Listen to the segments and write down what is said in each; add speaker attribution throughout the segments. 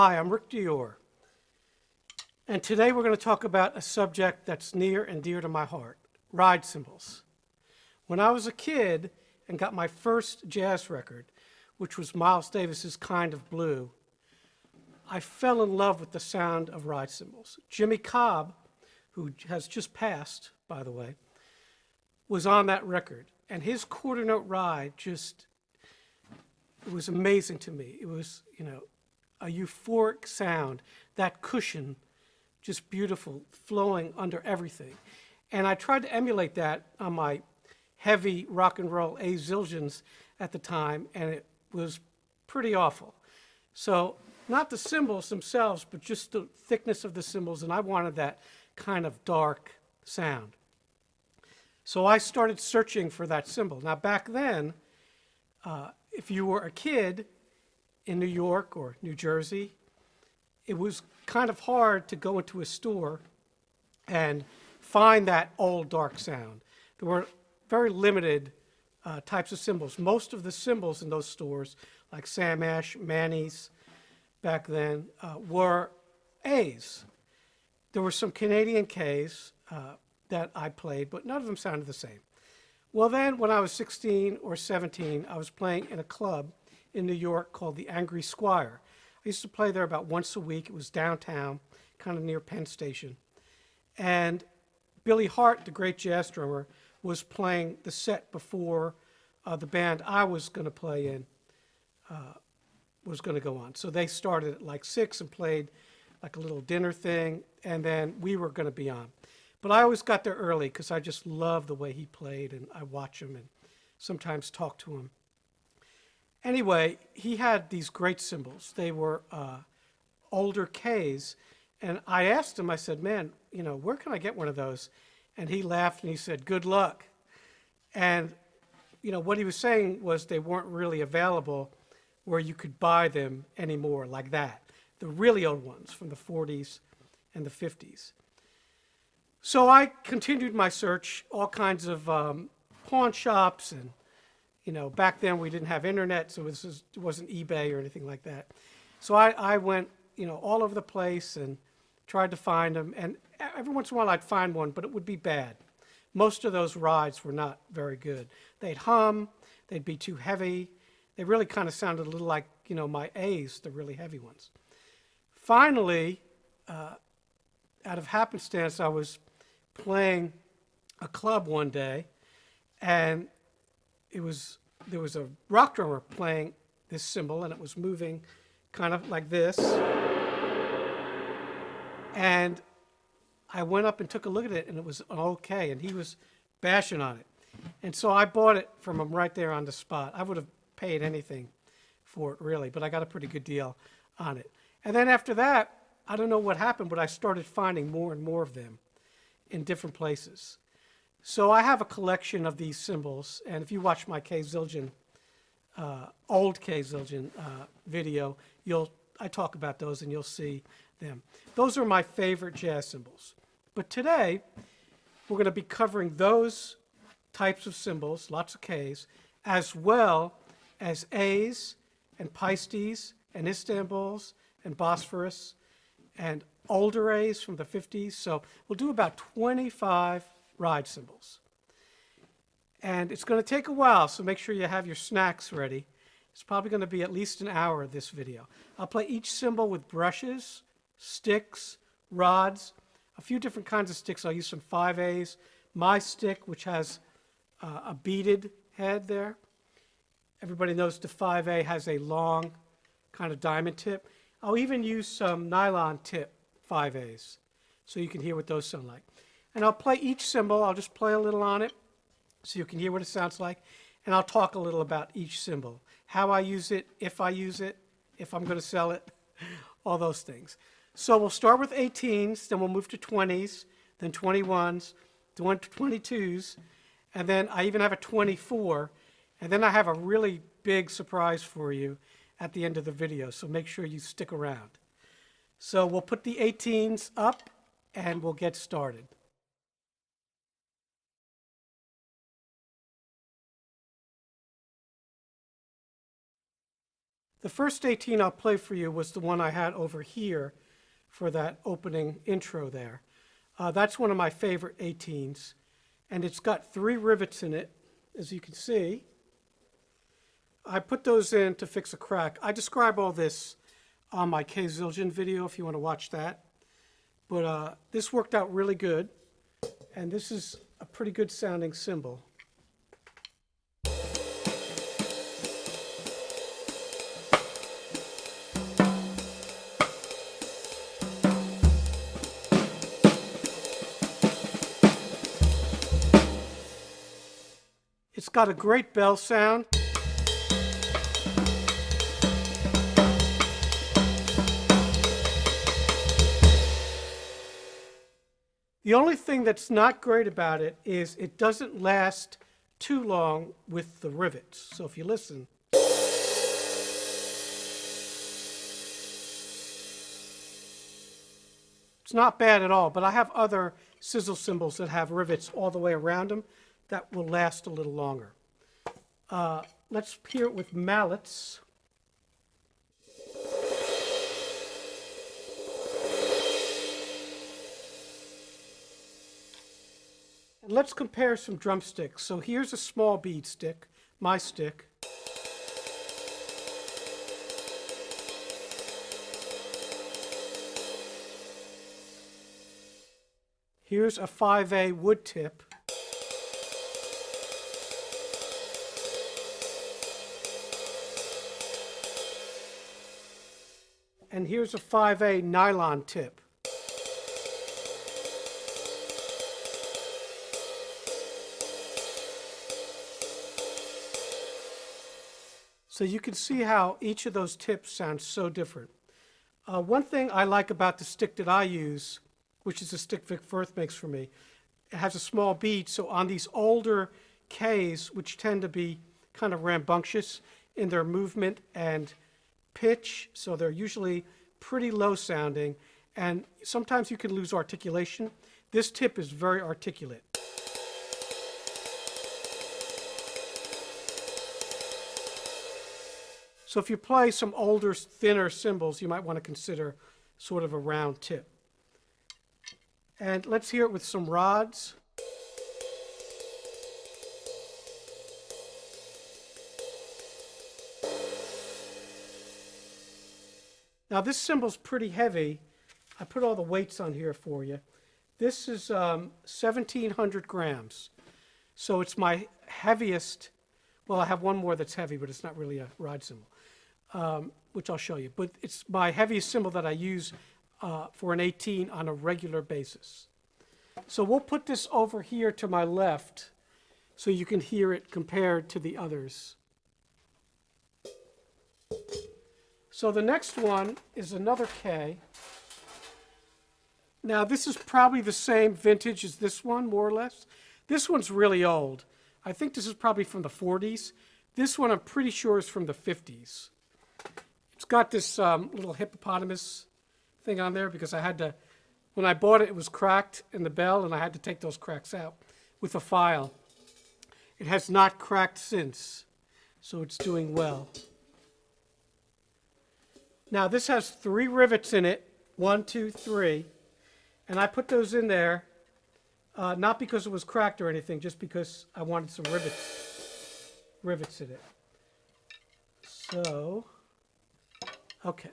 Speaker 1: Hi, I'm Rick Dior, and today we're going to talk about a subject that's near and dear to my heart, ride cymbals. When I was a kid and got my first jazz record, which was Miles Davis's Kind of Blue, I fell in love with the sound of ride cymbals. Jimmy Cobb, who has just passed, by the way, was on that record, and his quarter note ride it was amazing to me. It was, a euphoric sound, that cushion, just beautiful, flowing under everything. And I tried to emulate that on my heavy rock and roll A Zildjians at the time, and it was pretty awful. So not the cymbals themselves, but just the thickness of the cymbals, and I wanted that kind of dark sound. So I started searching for that cymbal. Now back then, if you were a kid in New York or New Jersey, it was kind of hard to go into a store and find that old dark sound. There were very limited types of cymbals. Most of the cymbals in those stores, like Sam Ash, Manny's back then, were A's. There were some Canadian K's that I played, but none of them sounded the same. Well then, when I was 16 or 17, I was playing in a club in New York called the Angry Squire. I used to play there about once a week. It was downtown, kind of near Penn Station. And Billy Hart, the great jazz drummer, was playing the set before the band I was going to play in was going to go on. So they started at like 6 and played like a little dinner thing, and then we were going to be on. But I always got there early because I just loved the way he played, and I watch him and sometimes talk to him. Anyway, he had these great cymbals. They were older Ks, and I asked him, I said, man, where can I get one of those? And he laughed and he said, good luck. And, what he was saying was they weren't really available where you could buy them anymore like that. The really old ones from the 40s and the 50s. So I continued my search, all kinds of pawn shops, and back then we didn't have internet, so it wasn't eBay or anything like that. So I went, all over the place and tried to find them. And every once in a while I'd find one, but it would be bad. Most of those rides were not very good. They'd hum, they'd be too heavy. They really kind of sounded a little like, my A's, the really heavy ones. Finally, out of happenstance, I was playing a club one day, and there was a rock drummer playing this cymbal, and it was moving kind of like this. And I went up and took a look at it, and it was okay, and he was bashing on it. And so I bought it from him right there on the spot. I would have paid anything for it, really, but I got a pretty good deal on it. And then after that, I don't know what happened, but I started finding more and more of them in different places. So I have a collection of these cymbals, and if you watch my K Zildjian, old K Zildjian video, I talk about those and you'll see them. Those are my favorite jazz cymbals. But today, we're going to be covering those types of cymbals, lots of Ks, as well as As and Paistes and Istanbuls and Bosphorus and older A's from the 50s. So we'll do about 25 ride cymbals. And it's going to take a while, so make sure you have your snacks ready. It's probably going to be at least an hour of this video. I'll play each cymbal with brushes, sticks, rods, a few different kinds of sticks. I'll use some 5As, my stick, which has a beaded head there. Everybody knows the 5A has a long kind of diamond tip. I'll even use some nylon tip 5As so you can hear what those sound like. And I'll play each cymbal. I'll just play a little on it so you can hear what it sounds like. And I'll talk a little about each cymbal, how I use it, if I'm going to sell it, all those things. So we'll start with 18s, then we'll move to 20s, then 21s, then 22s, and then I even have a 24, and then I have a really big surprise for you at the end of the video, so make sure you stick around. So we'll put the 18s up, and we'll get started. The The first 18 I'll play for you was the one I had over here for that opening intro there. That's one of my favorite 18s, and it's got 3 rivets in it, as you can see. I put those in to fix a crack. I describe all this on my K-Zildjian video if you want to watch that. But this worked out really good, and this is a pretty good sounding cymbal. It's got a great bell sound. The only thing that's not great about it is it doesn't last too long with the rivets. So if you listen, it's not bad at all, but I have other sizzle cymbals that have rivets all the way around them that will last a little longer. Let's hear it with mallets. And let's compare some drumsticks. So here's a small bead stick, my stick. Here's a 5A wood tip. And here's a 5A nylon tip. So you can see how each of those tips sounds so different. One thing I like about the stick that I use, which is the stick Vic Firth makes for me, it has a small bead, so on these older Ks, which tend to be kind of rambunctious in their movement and pitch, so they're usually pretty low sounding, and sometimes you can lose articulation. This tip is very articulate. So if you play some older, thinner cymbals, you might want to consider sort of a round tip. And let's hear it with some rods. Now this cymbal's pretty heavy. I put all the weights on here for you. This is 1,700 grams. So it's my heaviest. Well, I have one more that's heavy, but it's not really a ride cymbal, which I'll show you. But it's my heaviest cymbal that I use for an 18 on a regular basis. So we'll put this over here to my left so you can hear it compared to the others. So the next one is another K. Now this is probably the same vintage as this one, more or less. This one's really old. I think this is probably from the 40s. This one I'm pretty sure is from the 50s. It's got this little hippopotamus thing on there because I had to, when I bought it, it was cracked in the bell and I had to take those cracks out with a file. It has not cracked since, so it's doing well. Now this has 3 rivets in it, 1, 2, 3, and I put those in there not because it was cracked or anything, just because I wanted some rivets in it. So, okay.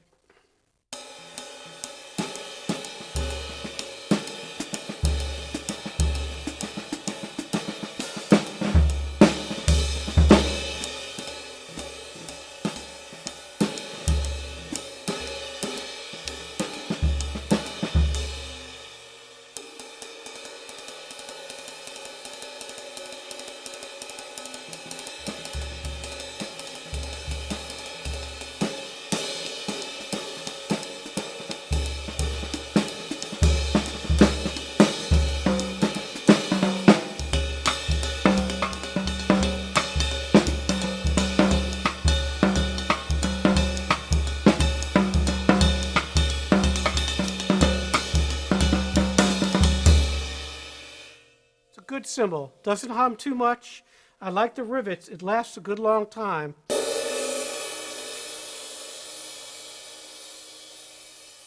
Speaker 1: Good cymbal. Doesn't hum too much. I like the rivets. It lasts a good long time.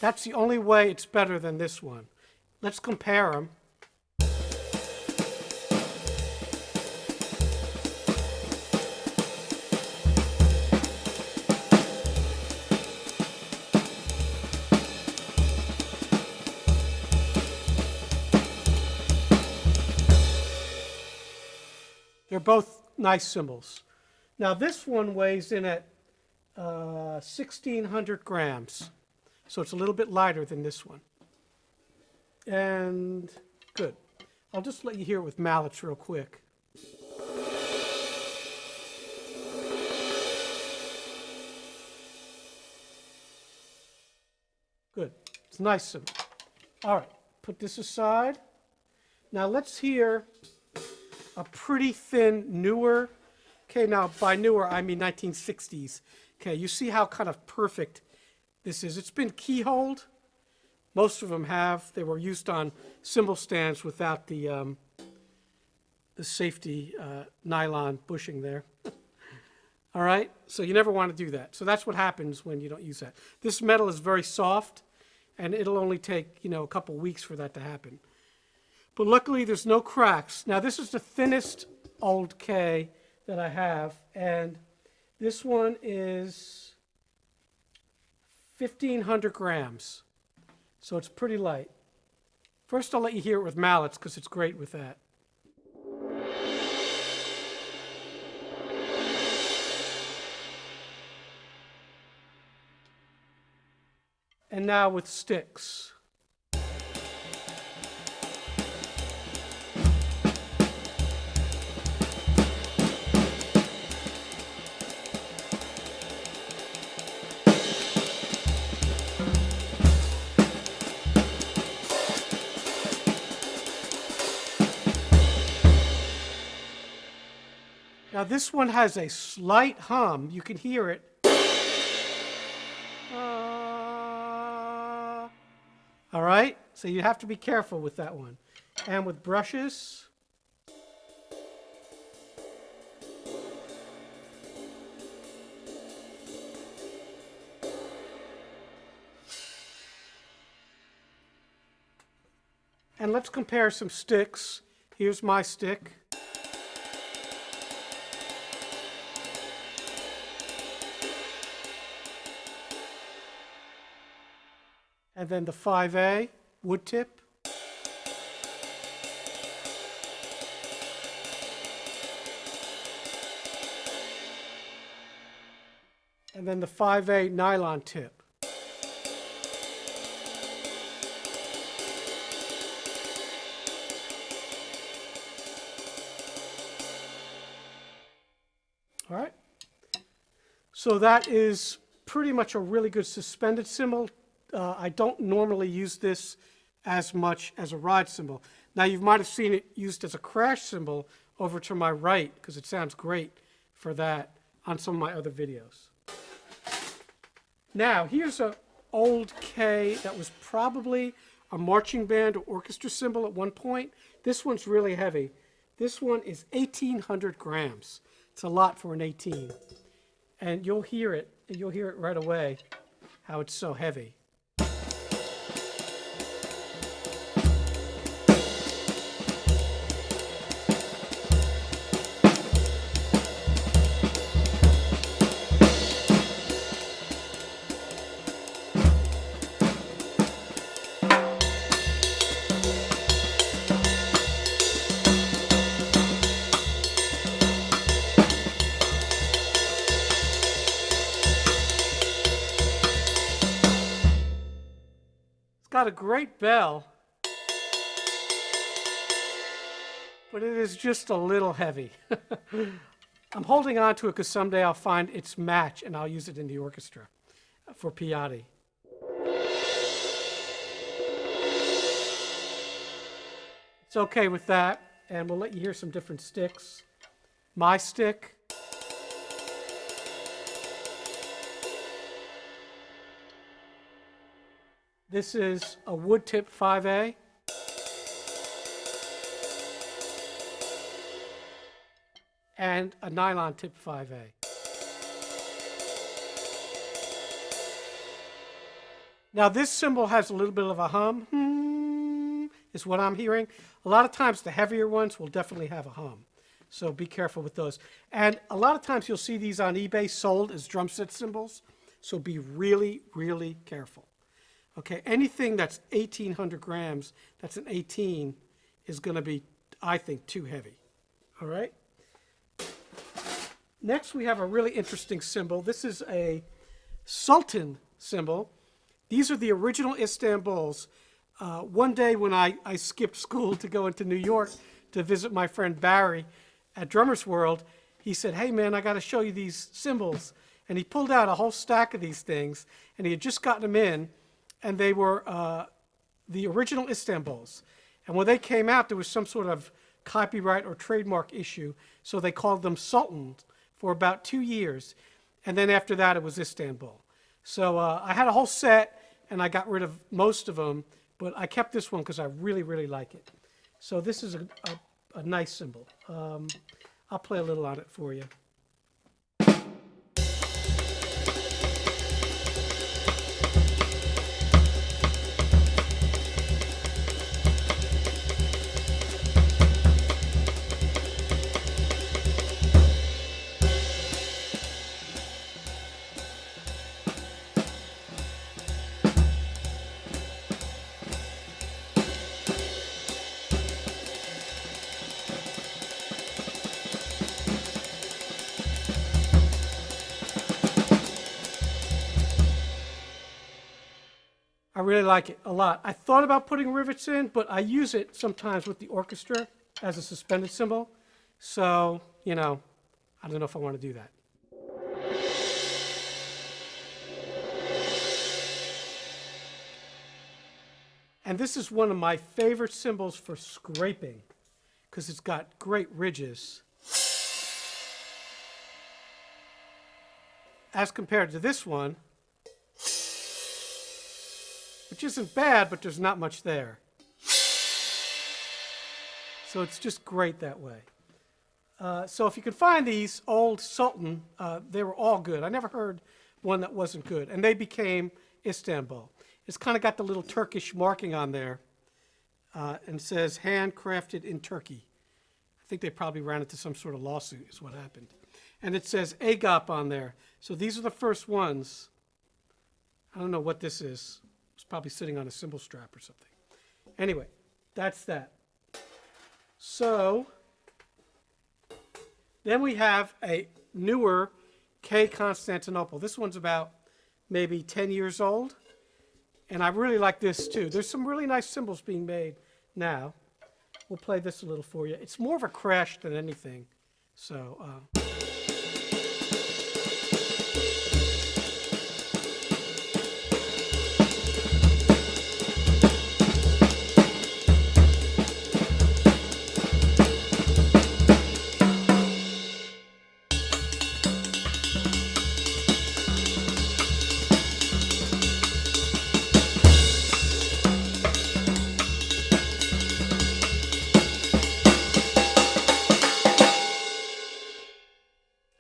Speaker 1: That's the only way it's better than this one. Let's compare them. They're both nice cymbals. Now this one weighs in at 1,600 grams, so it's a little bit lighter than this one. And good. I'll just let you hear it with mallets real quick. Good. It's a nice cymbal. All right, put this aside. Now let's hear a pretty thin, newer, okay, now by newer I mean 1960s. Okay, you see how kind of perfect this is. It's been keyholed. Most of them have. They were used on cymbal stands without the safety nylon bushing there. All right, so you never want to do that. So that's what happens when you don't use that. This metal is very soft, and it'll only take, a couple weeks for that to happen. But luckily, there's no cracks. Now, this is the thinnest old K that I have, and this one is 1,500 grams, so it's pretty light. First, I'll let you hear it with mallets, because it's great with that. And now with sticks. Now this one has a slight hum. You can hear it. All right, so you have to be careful with that one. And with brushes. And let's compare some sticks. Here's my stick. And then the 5A wood tip. And then the 5A nylon tip. All right. So that is pretty much a really good suspended cymbal. I don't normally use this as much as a ride cymbal. Now you might have seen it used as a crash cymbal over to my right, because it sounds great for that on some of my other videos. Now here's an old K that was probably a marching band or orchestra cymbal at one point. This one's really heavy. This one is 1,800 grams. It's a lot for an 18. And you'll hear it right away, how it's so heavy. Got a great bell, but it is just a little heavy. I'm holding on to it because someday I'll find its match and I'll use it in the orchestra for Piatti. It's okay with that, and we'll let you hear some different sticks. My stick. This is a wood tip 5A. And a nylon tip 5A. Now this cymbal has a little bit of a hum, is what I'm hearing. A lot of times the heavier ones will definitely have a hum. So be careful with those. And a lot of times you'll see these on eBay sold as drum set cymbals. So be really, really careful. Okay, anything that's 1,800 grams, that's an 18, is going to be, I think, too heavy. All right? Next we have a really interesting cymbal. This is a Sultan cymbal. These are the original Istanbuls. One day when I skipped school to go into New York to visit my friend Barry at Drummers World, he said, "Hey man, I got to show you these cymbals." And he pulled out a whole stack of these things, and he had just gotten them in, and they were the original Istanbuls. And when they came out, there was some sort of copyright or trademark issue, so they called them Sultans for about 2 years. And then after that, it was Istanbul. So I had a whole set, and I got rid of most of them, but I kept this one because I really, really like it. So this is a nice cymbal. I'll play a little on it for you. I really like it a lot. I thought about putting rivets in, but I use it sometimes with the orchestra as a suspended cymbal. So, you know, I don't know if I want to do that. And this is one of my favorite cymbals for scraping because it's got great ridges. As compared to this one, which isn't bad, but there's not much there. So it's just great that way. So if you can find these old Sultan, they were all good. I never heard one that wasn't good. And they became Istanbul. It's kind of got the little Turkish marking on there and says handcrafted in Turkey. I think they probably ran into some sort of lawsuit is what happened. And it says AGOP on there. So these are the first ones. I don't know what this is. It's probably sitting on a cymbal strap or something. Anyway, that's that. So then we have a newer K Constantinople. This one's about maybe 10 years old. And I really like this too. There's some really nice cymbals being made now. We'll play this a little for you. It's more of a crash than anything. So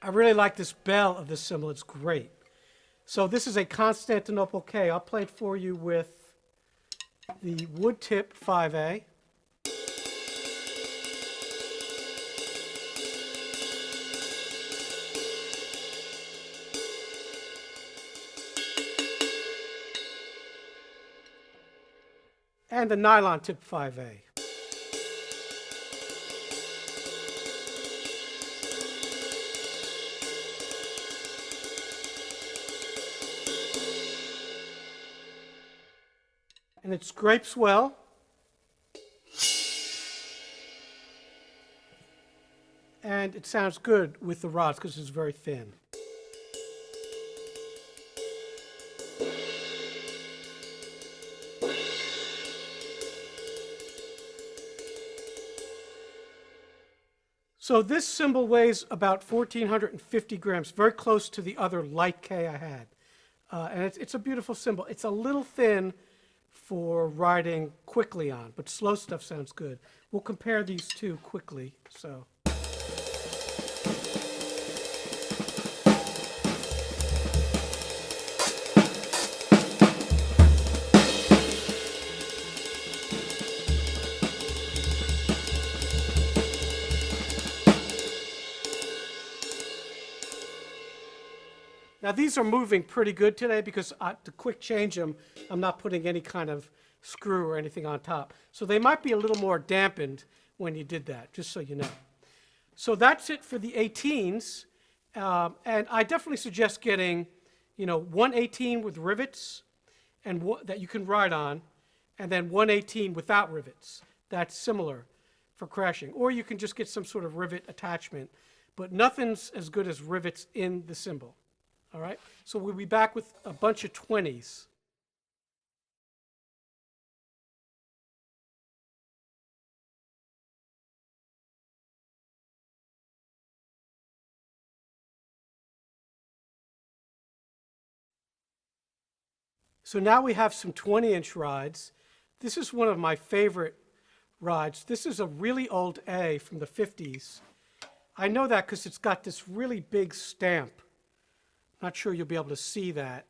Speaker 1: I really like this bell of this cymbal. It's great. So this is a Constantinople K. I'll play it for you with the wood tip 5A. And the nylon tip 5A. And it scrapes well. And it sounds good with the rods because it's very thin. So this cymbal weighs about 1,450 grams, very close to the other light K I had. And it's a beautiful cymbal. It's a little thin for riding quickly on, but slow stuff sounds good. We'll compare these two quickly. So. Now these are moving pretty good today because to quick change them, I'm not putting any kind of screw or anything on top. So they might be a little more dampened when you did that, just so you know. So that's it for the 18s. And I definitely suggest getting, you know, 118 with rivets and that you can ride on, and then 118 without rivets. That's similar for crashing. Or you can just get some sort of rivet attachment, but nothing's as good as rivets in the cymbal. All right? So we'll be back with a bunch of 20s. So now we have some 20-inch rides. This is one of my favorite rides. This is a really old A from the 50s. I know that because it's got this really big stamp. Not sure you'll be able to see that.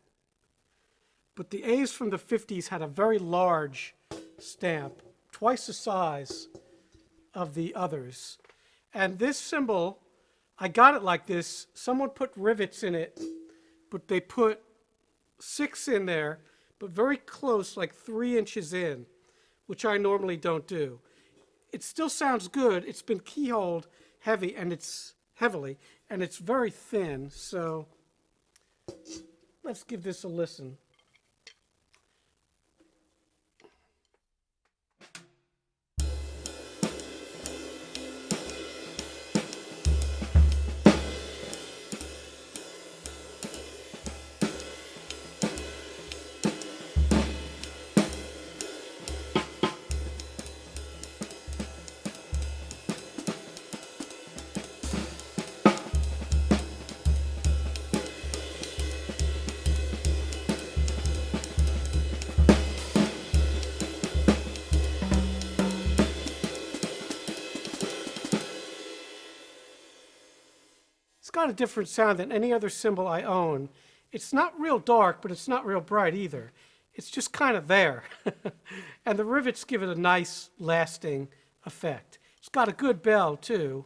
Speaker 1: But the A's from the 50s had a very large stamp, twice the size of the others. And this cymbal, I got it like this. Someone put rivets in it, but they put 6 in there, but very close, like 3 inches in, which I normally don't do. It still sounds good. It's been keyholed heavily, and it's very thin. So let's give this a listen. It's got a different sound than any other cymbal I own. It's not real dark, but it's not real bright either. It's just kind of there. And the rivets give it a nice, lasting effect. It's got a good bell, too.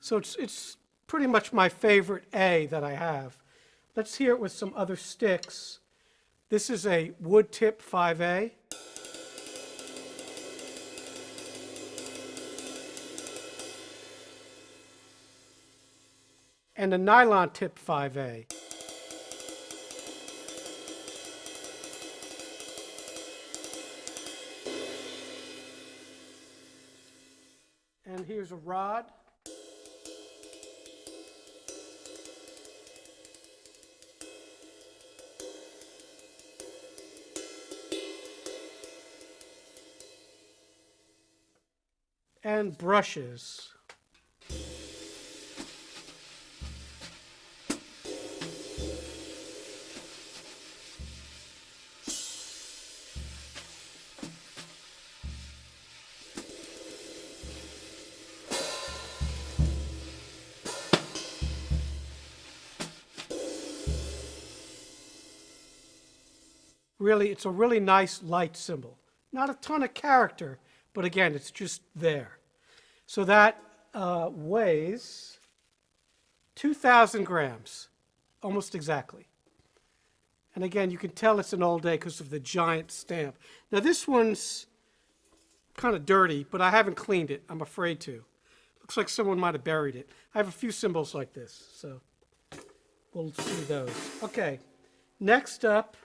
Speaker 1: So it's pretty much my favorite A that I have. Let's hear it with some other sticks. This is a wood tip 5A. And a nylon tip 5A. And here's a rod. And brushes. Really, it's a really nice light cymbal. Not a ton of character, but again, it's just there. So that weighs 2,000 grams, almost exactly. And again, you can tell it's an old A because of the giant stamp. Now this one's kind of dirty, but I haven't cleaned it. I'm afraid to. Looks like someone might have buried it. I have a few cymbals like this, so we'll see those. Okay, next up,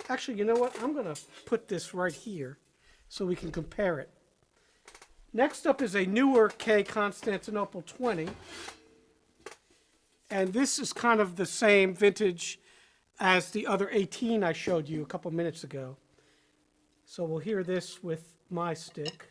Speaker 1: actually, you know what? I'm going to put this right here so we can compare it. Next up is a newer K Constantinople 20. And this is kind of the same vintage as the other 18 I showed you a couple minutes ago. So we'll hear this with my stick.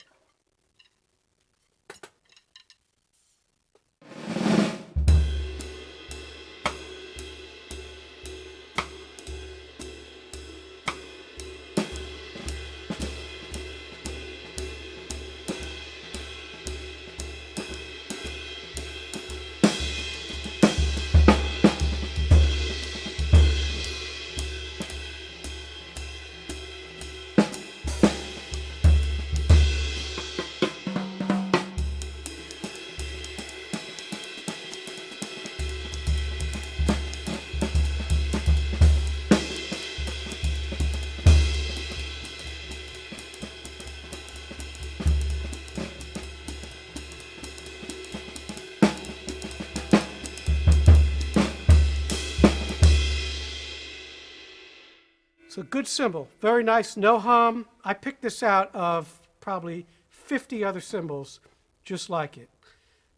Speaker 1: a good cymbal, very nice, no hum. I picked this out of probably 50 other cymbals just like it.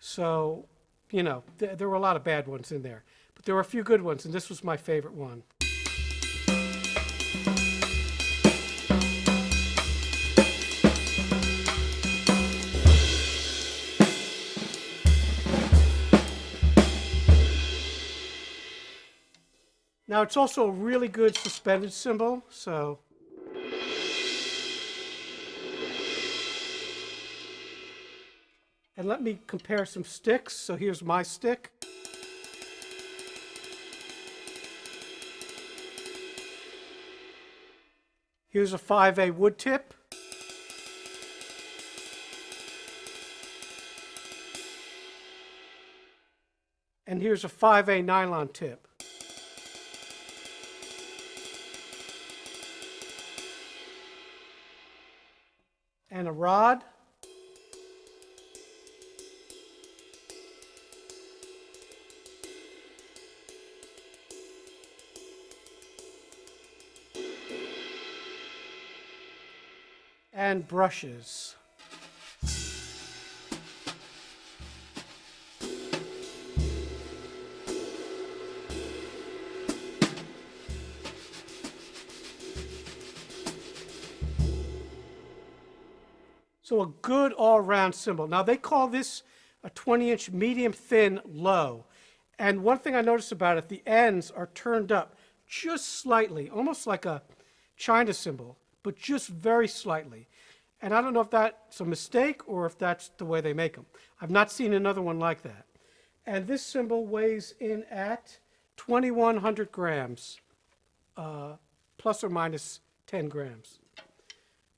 Speaker 1: So, you know, there were a lot of bad ones in there, but there were a few good ones, and this was my favorite one. Now, it's also a really good suspended cymbal, so. And let me compare some sticks. So here's my stick. Here's a 5A wood tip. And here's a 5A nylon tip. And a rod. And brushes. So a good all-round cymbal. Now they call this a 20-inch medium thin low. And one thing I noticed about it, the ends are turned up just slightly, almost like a China cymbal, but just very slightly. And I don't know if that's a mistake or if that's the way they make them. I've not seen another one like that. And this cymbal weighs in at 2,100 grams, plus or minus 10 grams.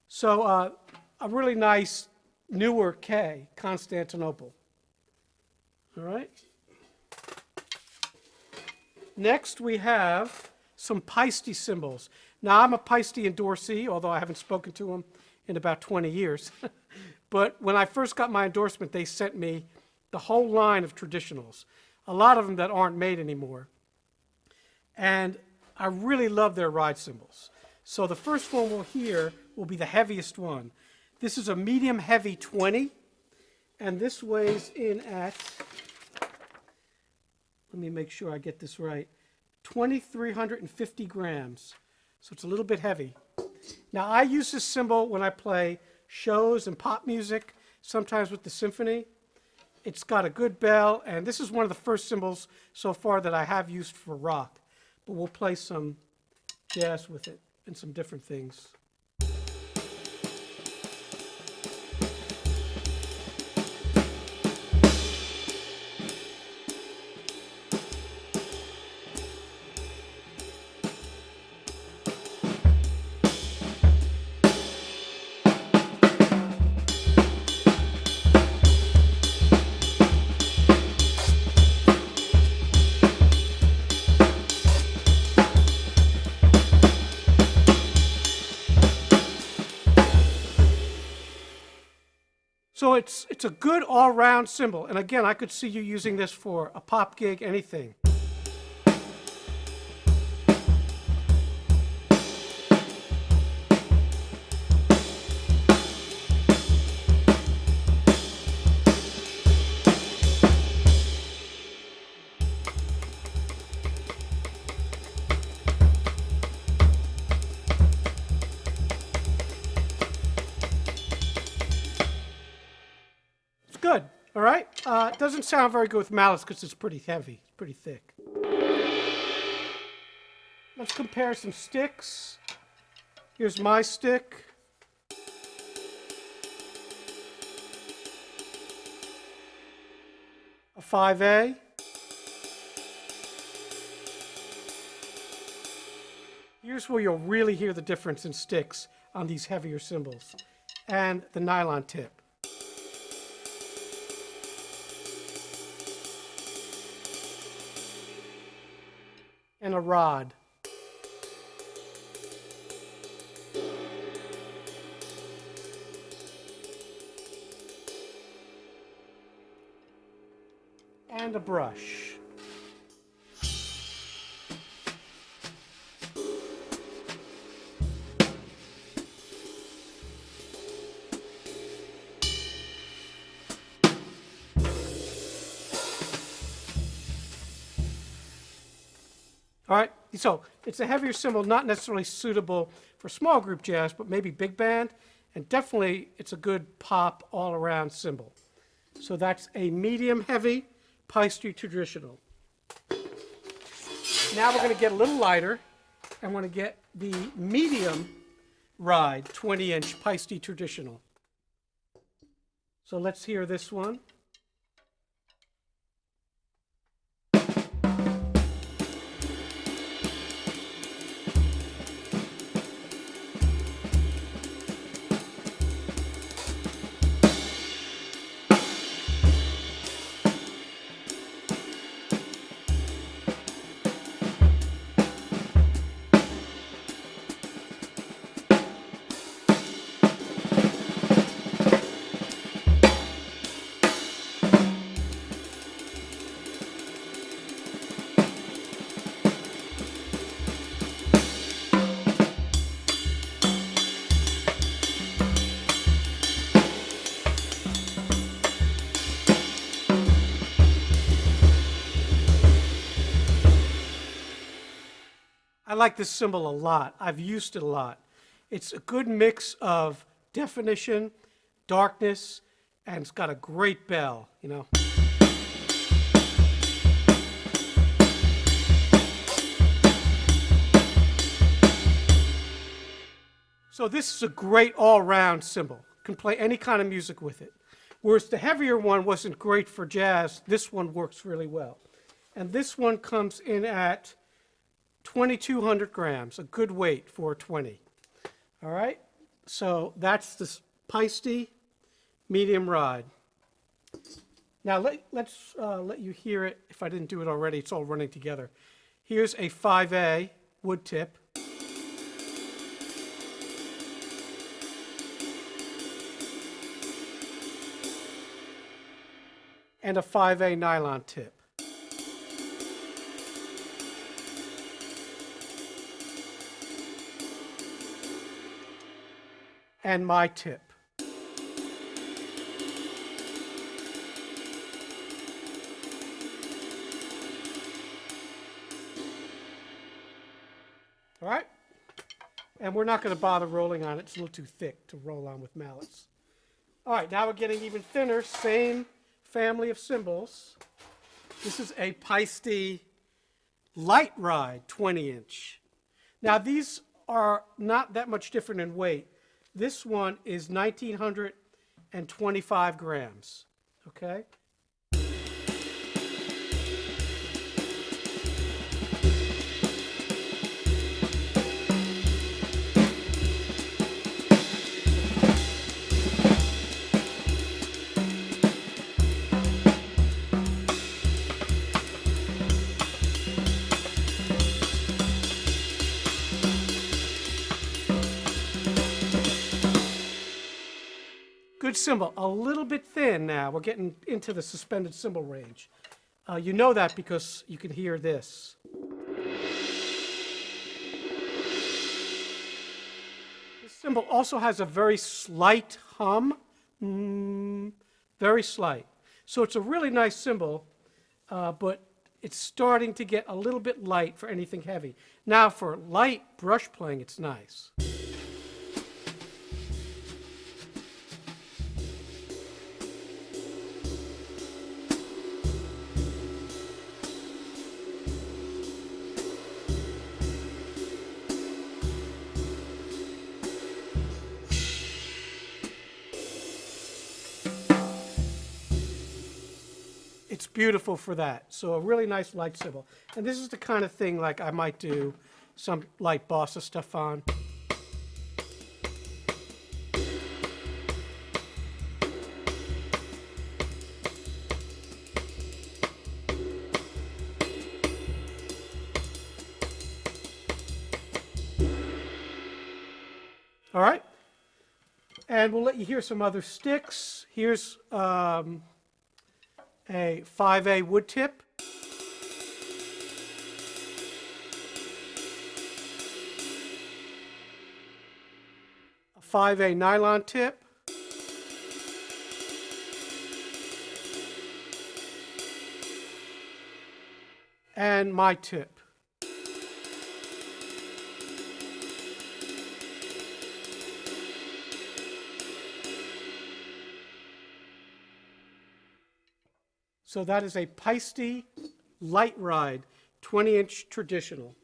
Speaker 1: So a really nice newer K, Constantinople. All right. Next we have some Paiste cymbals. Now I'm a Paiste endorsee, although I haven't spoken to them in about 20 years. But when I first got my endorsement, they sent me the whole line of traditionals, a lot of them that aren't made anymore. And I really love their ride cymbals. So the first one we'll hear will be the heaviest one. This is a medium heavy 20, and this weighs in at, let me make sure I get this right, 2,350 grams. So it's a little bit heavy. Now I use this cymbal when I play shows and pop music, sometimes with the symphony. It's got a good bell, and this is one of the first cymbals so far that I have used for rock. But we'll play some jazz with it and some different things. So it's a good all-round cymbal. And again, I could see you using this for a pop gig, anything. Good, all right? It doesn't sound very good with mallets because it's pretty heavy, it's pretty thick. Let's compare some sticks. Here's my stick. A 5A. Here's where you'll really hear the difference in sticks on these heavier cymbals. And the nylon tip. And a rod. And a brush. All right, so it's a heavier cymbal, not necessarily suitable for small group jazz, but maybe big band, and definitely it's a good pop all-around cymbal. So that's a medium heavy Paiste traditional. Now we're going to get a little lighter, and we're going to get the medium ride 20-inch Paiste traditional. So let's hear this one. I like this cymbal a lot. I've used it a lot. It's a good mix of definition, darkness, and it's got a great bell, you know. So this is a great all-round cymbal. You can play any kind of music with it. Whereas the heavier one wasn't great for jazz, this one works really well. And this one comes in at 2,200 grams, a good weight for 20. All right, so that's the Paiste medium ride. Now let's let you hear it. If I didn't do it already, it's all running together. Here's a 5A wood tip. And a 5A nylon tip. And my tip. All right? And we're not going to bother rolling on it. It's a little too thick to roll on with mallets. All right, now we're getting even thinner, same family of cymbals. This is a Paiste light ride 20-inch. Now these are not that much different in weight. This one is 1,925 grams, okay? Good cymbal, a little bit thin now. We're getting into the suspended cymbal range. You know that because you can hear this. This cymbal also has a very slight hum, very slight. So it's a really nice cymbal, but it's starting to get a little bit light for anything heavy. Now for light brush playing, it's nice. It's beautiful for that. So a really nice light cymbal. And this is the kind of thing like I might do some light bossa stuff on. All right. And we'll let you hear some other sticks. Here's a 5A wood tip. A 5A nylon tip. And my tip. So that is a Paiste light ride, 20-inch traditional.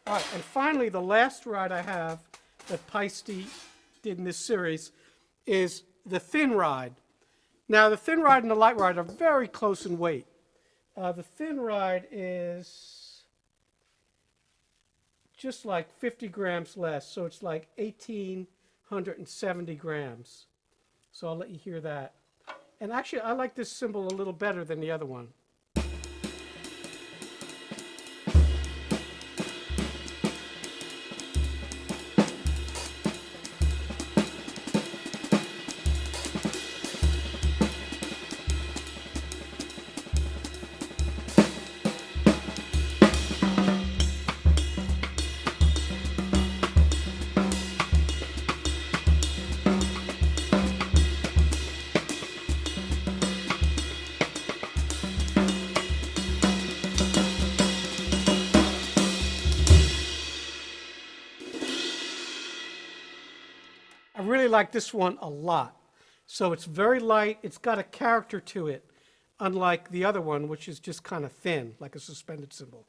Speaker 1: All right, and finally, the last ride I have that Paiste did in this series is the thin ride. Now, the thin ride and the light ride are very close in weight. The thin ride is just like 50 grams less, so it's like 1,870 grams. So I'll let you hear that. And actually, I like this cymbal a little better than the other one. I really like this one a lot. So it's very light, it's got a character to it, unlike the other one, which is just kind of thin, like a suspended cymbal.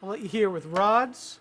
Speaker 1: I'll let you hear with rods.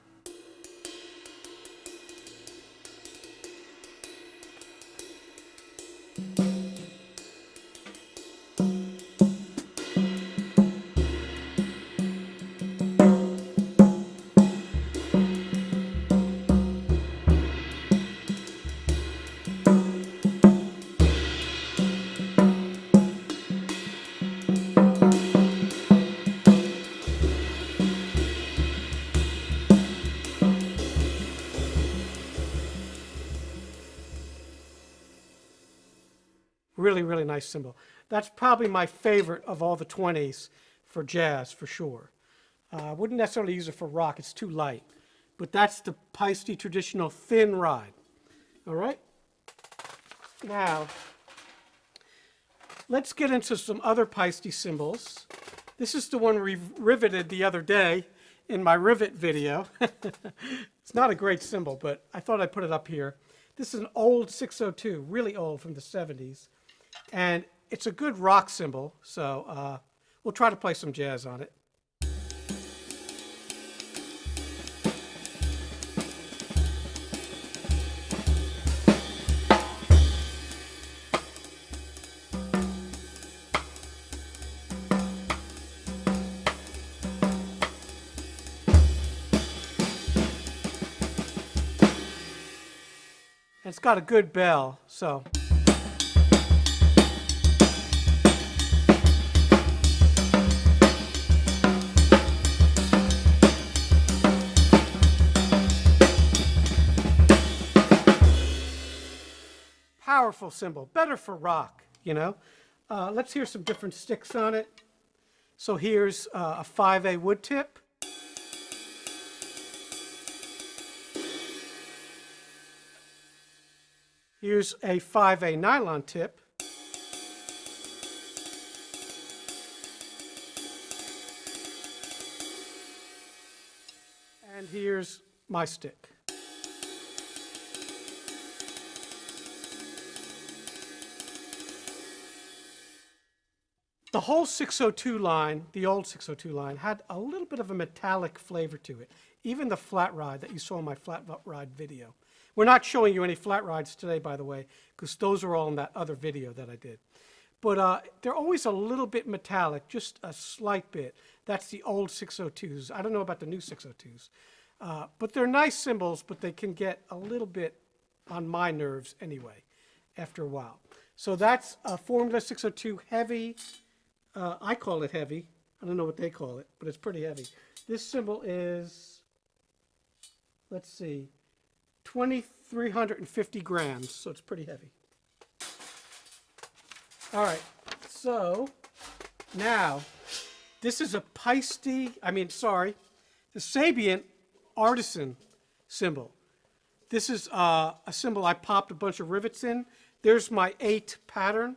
Speaker 1: Really, really nice cymbal. That's probably my favorite of all the 20s for jazz, for sure. I wouldn't necessarily use it for rock, it's too light. But that's the Paiste traditional thin ride. All right? Now, let's get into some other Paiste cymbals. This is the one we riveted the other day in my rivet video. It's not a great cymbal, but I thought I'd put it up here. This is an old 602, really old, from the 70s. And it's a good rock cymbal, so we'll try to play some jazz on it. And it's got a good bell, so. Powerful cymbal, better for rock, you know. Let's hear some different sticks on it. So here's a 5A wood tip. Here's a 5A nylon tip. And here's my stick. The whole 602 line, the old 602 line, had a little bit of a metallic flavor to it. Even the flat ride that you saw in my flat ride video. We're not showing you any flat rides today, by the way, because those are all in that other video that I did. But they're always a little bit metallic, just a slight bit. That's the old 602s. I don't know about the new 602s. But they're nice cymbals, but they can get a little bit on my nerves anyway, after a while. So that's a Formula 602 heavy. I call it heavy. I don't know what they call it, but it's pretty heavy. This cymbal is, let's see, 2,350 grams, so it's pretty heavy. All right, so now this is a Paiste, the Sabian artisan cymbal. This is a cymbal I popped a bunch of rivets in. There's my 8 pattern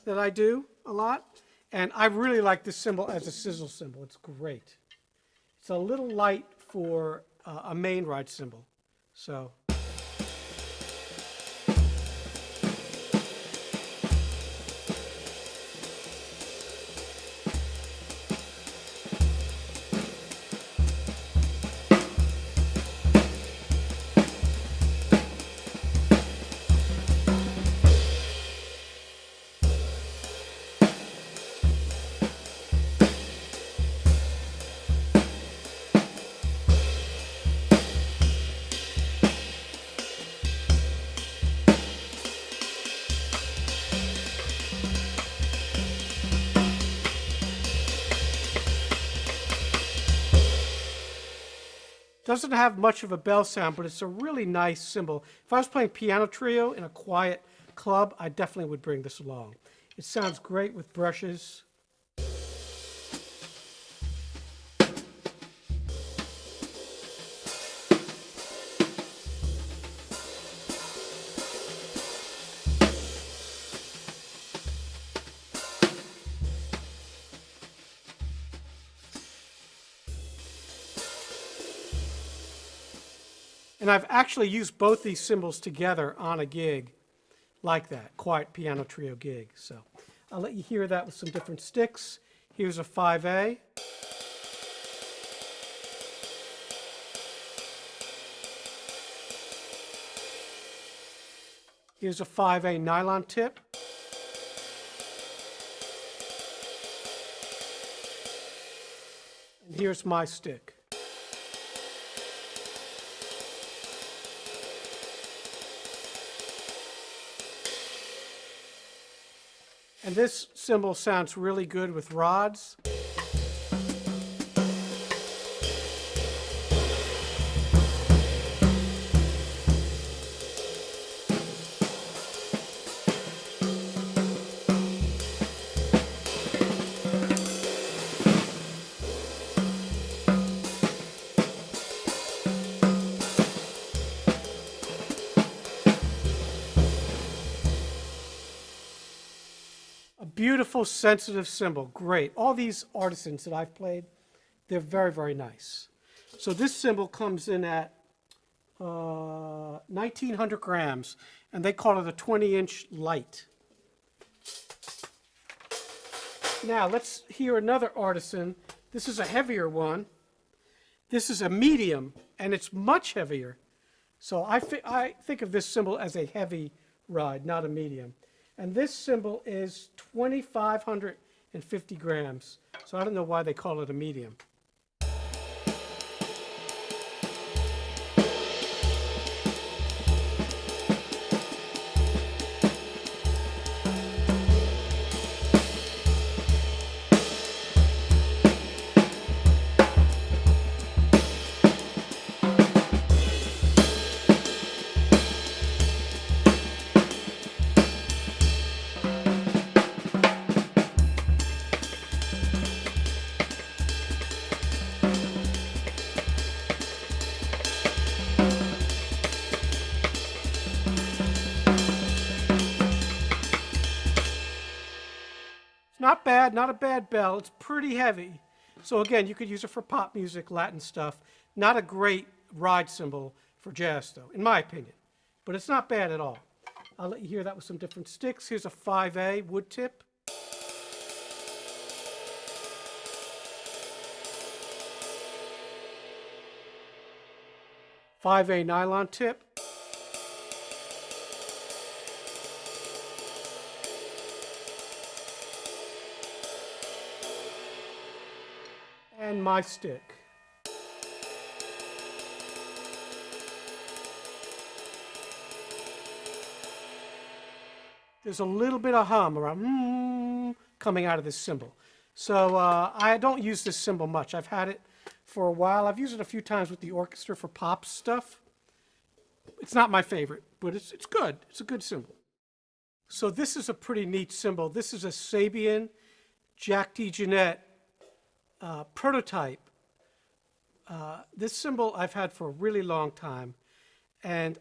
Speaker 1: that I do a lot. And I really like this cymbal as a sizzle cymbal. It's great. It's a little light for a main ride cymbal. So. Doesn't have much of a bell sound, but it's a really nice cymbal. If I was playing piano trio in a quiet club, I definitely would bring this along. It sounds great with brushes. And I've actually used both these cymbals together on a gig like that, quiet piano trio gig. So I'll let you hear that with some different sticks. Here's a 5A. Here's a 5A nylon tip. And here's my stick. And this cymbal sounds really good with rods. Beautiful, sensitive cymbal, great. All these artisans that I've played, they're very, very nice. So this cymbal comes in at 1,900 grams, and they call it a 20-inch light. Now let's hear another artisan. This is a heavier one. This is a medium, and it's much heavier. So I think of this cymbal as a heavy ride, not a medium. And this cymbal is 2,550 grams. So I don't know why they call it a medium. Not bad, not a bad bell. It's pretty heavy. So again, you could use it for pop music, Latin stuff. Not a great ride cymbal for jazz, though, in my opinion. But it's not bad at all. I'll let you hear that with some different sticks. Here's a 5A wood tip. .5A nylon tip. And my stick. There's a little bit of hum around coming out of this cymbal. So I don't use this cymbal much. I've had it for a while. I've used it a few times with the orchestra for pop stuff. It's not my favorite, but it's good. It's a good cymbal. So this is a pretty neat cymbal. This is a Sabian Jack DeJohnette prototype. This cymbal I've had for a really long time, and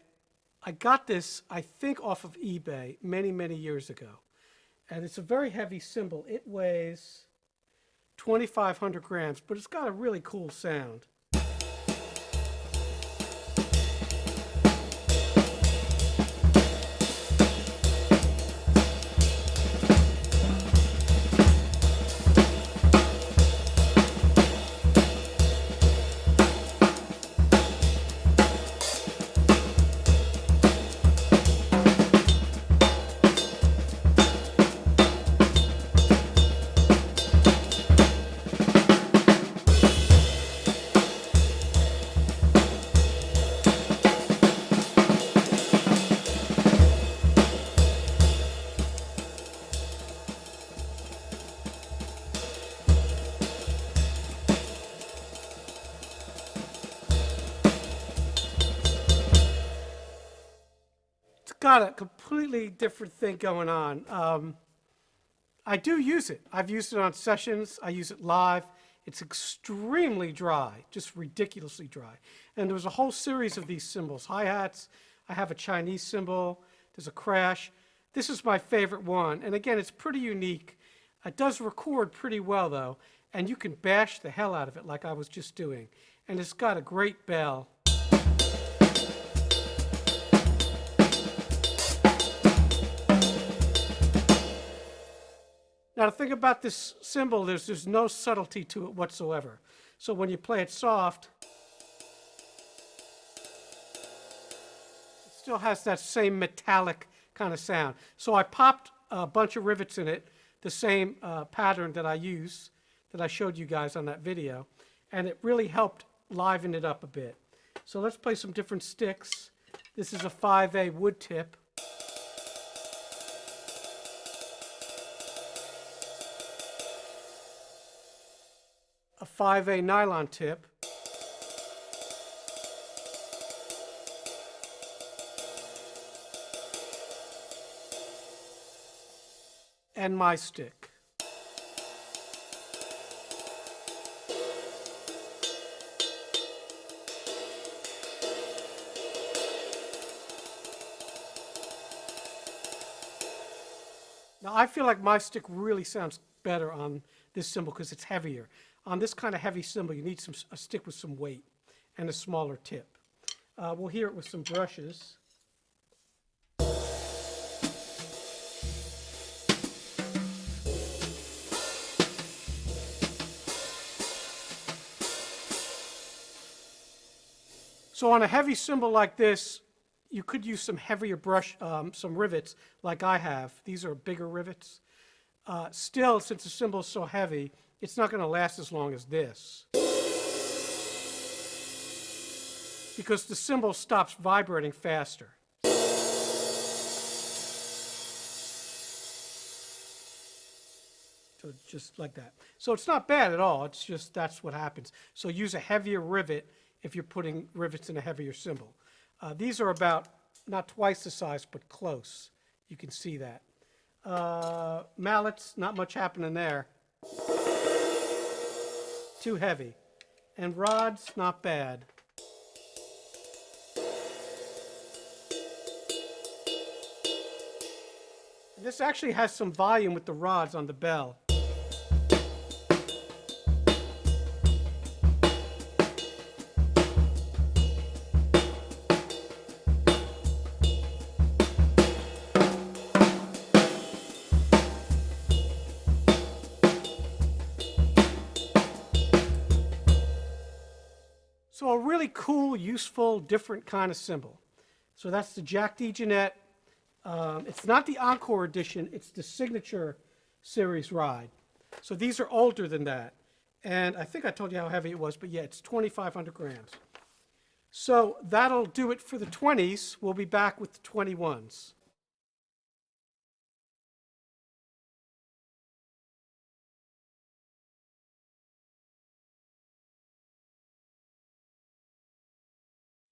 Speaker 1: I got this, I think, off of eBay many, many years ago. And it's a very heavy cymbal. It weighs 2,500 grams, but it's got a really cool sound. Got a completely different thing going on. I do use it. I've used it on sessions. I use it live. It's extremely dry, just ridiculously dry. And there's a whole series of these cymbals. Hi-hats. I have a Chinese cymbal. There's a crash. This is my favorite one. And again, it's pretty unique. It does record pretty well, though. And you can bash the hell out of it like I was just doing. And it's got a great bell. Now, the thing about this cymbal, there's no subtlety to it whatsoever. So when you play it soft, it still has that same metallic kind of sound. So I popped a bunch of rivets in it, the same pattern that I use, that I showed you guys on that video, and it really helped liven it up a bit. So let's play some different sticks. This is a 5A wood tip. A 5A nylon tip, and my stick. Now I feel like my stick really sounds better on this cymbal because it's heavier. On this kind of heavy cymbal, you need a stick with some weight and a smaller tip. We'll hear it with some brushes. So on a heavy cymbal like this, you could use some heavier some rivets like I have. These are bigger rivets. Still, since the cymbal is so heavy, it's not going to last as long as this. Because the cymbal stops vibrating faster. So just like that. So it's not bad at all. It's just that's what happens. So use a heavier rivet if you're putting rivets in a heavier cymbal. These are about not twice the size, but close. You can see that. Mallets, not much happening there. Too heavy. And rods, not bad. And this actually has some volume with the rods on the bell. So a really cool, useful, different kind of cymbal. So that's the Jack D. Jeanette. It's not the Encore edition, it's the Signature Series ride. So these are older than that. And I think I told you how heavy it was, but yeah, it's 2,500 grams. So that'll do it for the 20s. We'll be back with the 21s.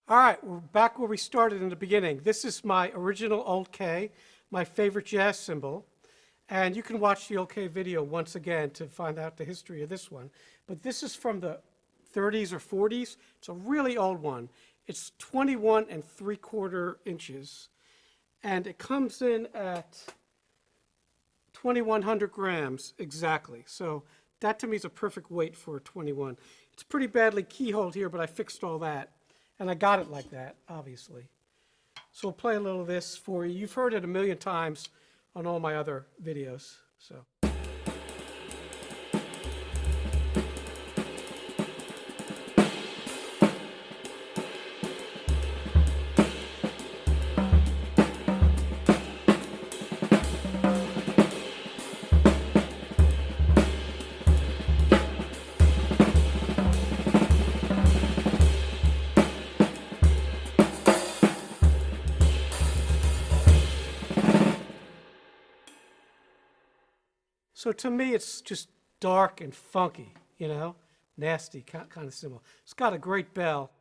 Speaker 1: All right, we're back where we started in the beginning. This is my original Old K, my favorite jazz cymbal. And you can watch the Old K video once again to find out the history of this one. But this is from the 30s or 40s. It's a really old one. It's 21 3/4 inches, and it comes in at 2,100 grams exactly. So that to me is a perfect weight for a 21. It's pretty badly keyholed here, but I fixed all that, and I got it like that, obviously. So we'll play a little of this for you. You've heard it a million times on all my other videos. So. So to me, it's just dark and funky, you know, nasty kind of cymbal. It's got a great bell.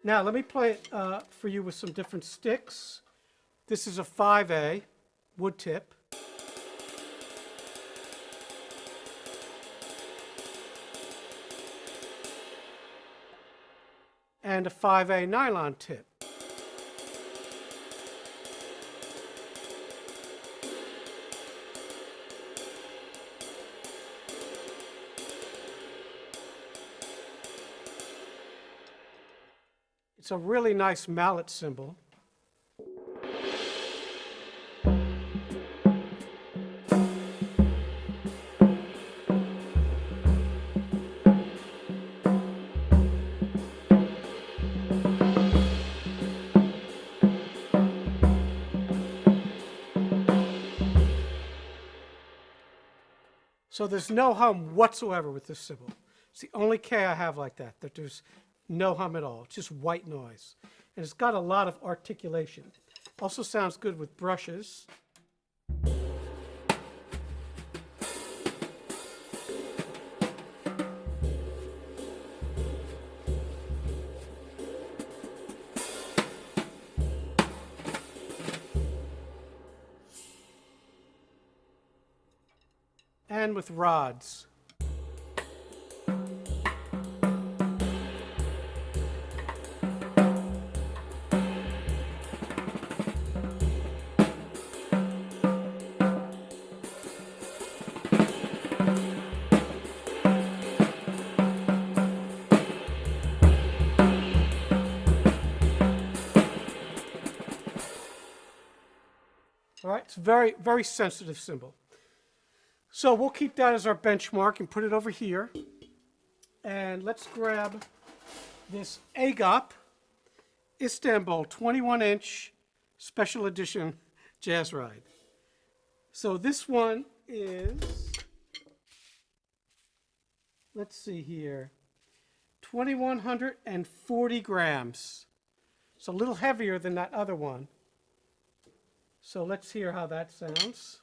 Speaker 1: Now let me play it for you with some different sticks. This is a 5A wood tip. And a 5A nylon tip. It's a really nice mallet cymbal. So there's no hum whatsoever with this cymbal. It's the only K I have like that there's no hum at all. It's just white noise. And it's got a lot of articulation. Also sounds good with brushes. And with rods. All right, it's a very, very sensitive cymbal. So we'll keep that as our benchmark and put it over here. And let's grab this Agop Istanbul 21-inch special edition jazz ride. So this one is, let's see here, 2,140 grams. It's a little heavier than that other one. So let's hear how that sounds.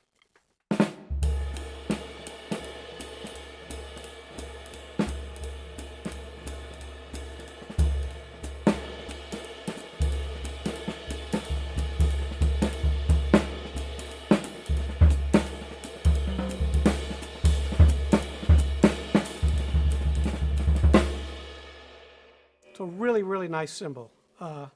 Speaker 1: It's a really, really nice cymbal. Got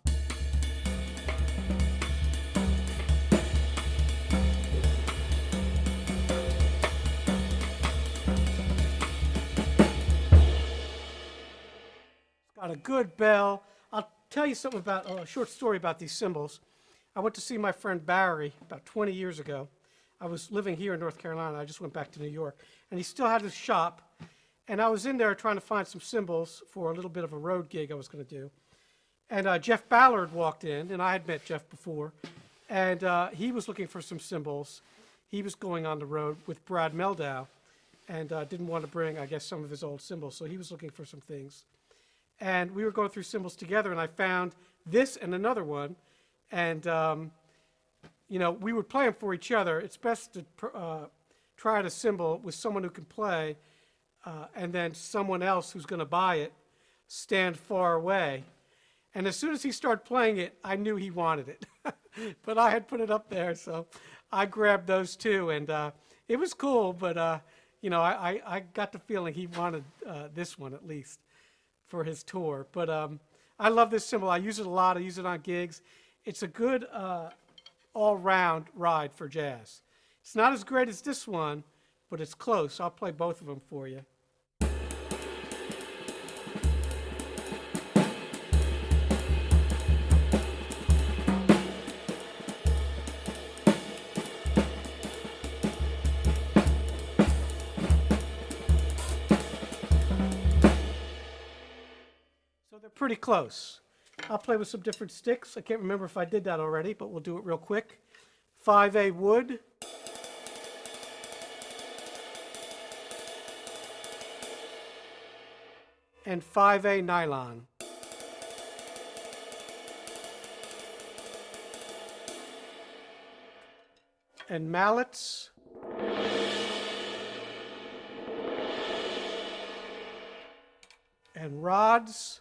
Speaker 1: a good bell. I'll tell you something about a short story about these cymbals. I went to see my friend Barry about 20 years ago. I was living here in North Carolina. I just went back to New York. And he still had his shop. And I was in there trying to find some cymbals for a little bit of a road gig I was going to do. And Jeff Ballard walked in, and I had met Jeff before. And he was looking for some cymbals. He was going on the road with Brad Meldow and didn't want to bring, I guess, some of his old cymbals. So he was looking for some things. And we were going through cymbals together, and I found this and another one. And, you know, we would play them for each other. It's best to try out a cymbal with someone who can play, and then someone else who's going to buy it stand far away. And as soon as he started playing it, I knew he wanted it. but I had put it up there, so I grabbed those too, and it was cool. But you know, I got the feeling he wanted this one at least for his tour. But I love this cymbal. I use it a lot. I use it on gigs. It's a good all-round ride for jazz. It's not as great as this one, but it's close. I'll play both of them for you. So they're pretty close. I'll play with some different sticks. I can't remember if I did that already, but we'll do it real quick. 5A wood. And 5A nylon. And mallets. And rods.